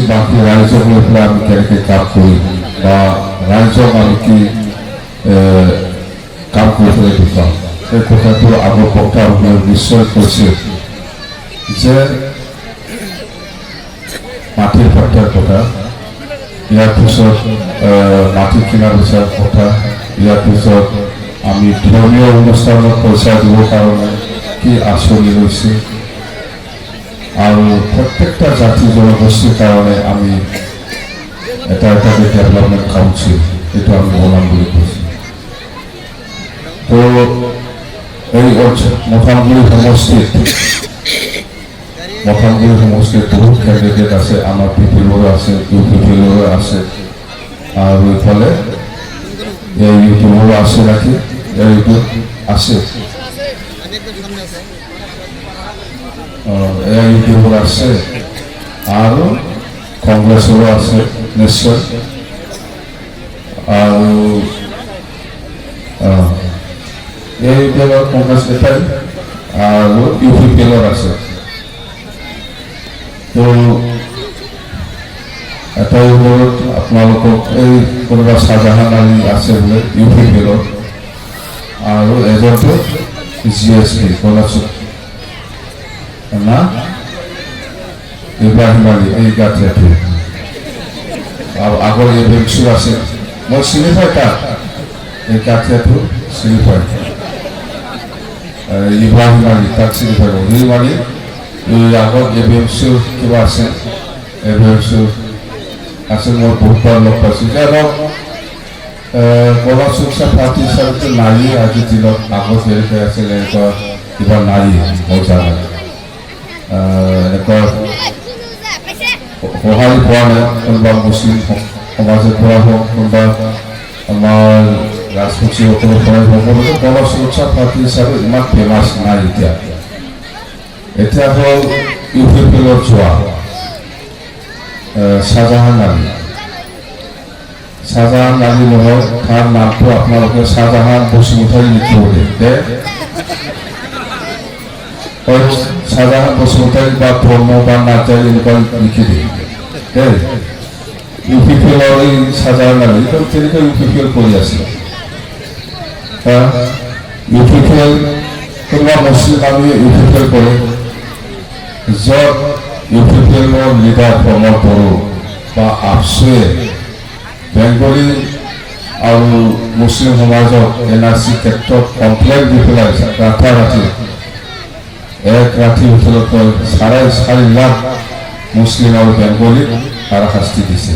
বাকী ৰাইজক লৈ পেলাই আমি কেনেকৈ কাম কৰিম বা ৰাইজক আমি কি কাম কৰি পেলাই দেখুৱাম সেই কথাটো আগৰ বক্তাসকলে নিশ্চয় কৈছে যে মাটিৰ পাট্টাৰ কথা, ইয়াৰ পিছত মাটি কিনা বেচাৰ কথা, ইয়াৰ পিছত আমি ধৰ্মীয় অনুষ্ঠানত পইচা দিবৰ কাৰণে কি আঁচনি লৈছে আৰু প্ৰত্যেকটা জাতি জনগোষ্ঠীৰ কাৰণে আমি এটা ডেভেলপমেণ্ট কাউন্সিল এইটো আমি বনাম বুলি কৈছোঁ। তো এই মথামগুৰি সমষ্টিত বহুত কেণ্ডিডেট আছে, আমাৰ পিপিলৰো আছে, ইউপিপিলৰো আছে আৰু এইফালে এই ইউটিউবৰো আছে নাকি, ইউটিউব আছে, ইউটিউবৰ আছে আৰু কংগ্ৰেছৰো আছে নিশ্চয় আৰু এইবিলাকৰ কংগ্ৰেছ এটাই আৰু ইউপিপিএলৰ আছে। তো এটাই ওপৰত আপোনালোকক এই কোনোবা শ্বাহজাহান আলী আছে বোলে ইউপিপিএলৰ আৰু এজনটো GSP কলাচুক না ইব্ৰাহিম আলী এই গাঁঠিয়াটো আৰু আগৰ এই বেংচুৰ আছে, মই চিনি পাই তাক, এই গাঁঠিয়াটো চিনি পাই ইব্ৰাহিম আলী তাক চিনি পাই ইব্ৰাহিম আলী এই আগত এই বেংচুৰ কিবা আছে, এই বেংচুৰ আছে, মই বহুতবাৰ লগ পাইছোঁ। এতিয়া ধৰক কলাচুক পাৰ্টি হিচাপে নাৰী আজিৰ দিনত আগত যেনেকৈ আছিলে এনেকুৱা কিবা নাৰী মই জানো এনেকুৱা সহায় পোৱা নাই, কোনোবা মুছলিম সমাজৰ পৰা হওক কোনোবা আমাৰ ৰাজবংশীসকলৰ পৰাই হওক, কলাচুক পাৰ্টি হিচাপে ইমান ফেমাছ নাই। এতিয়া হ'ল ইউপিপিএলৰ যোৱা শ্বাহজাহান আলী নহয়, তাৰ নামটো আপোনালোকে শ্বাহজাহান বসুমতাৰী লিখিব দিয়ে, শ্বাহজাহান বসুমতাৰী বা ধৰ্ম বা নাৰ্জাৰী এনেকুৱা লিখি দিয়ে দেই। ইউপিপিএলৰ এই শ্বাহজাহান আলী তেনেকৈ ইউপিপিএল কৰি আছিলে, ইউপিপিএল কোনোবা মুছলিম আমি ইউপিপিএল কৰে, য'ত ইউপিপিএলৰ লিডাৰ প্ৰমোদ বড়ো বা আপচুৱে বেংগলী আৰু মুছলিম সমাজক NRC ক্ষেত্ৰত কমপ্লেইন দি পেলাই ৰাতাৰাতি এক ৰাতিৰ ভিতৰত 4.5 লাখ মুছলিম আৰু বেংগলীক হাৰাশাস্তি দিছে।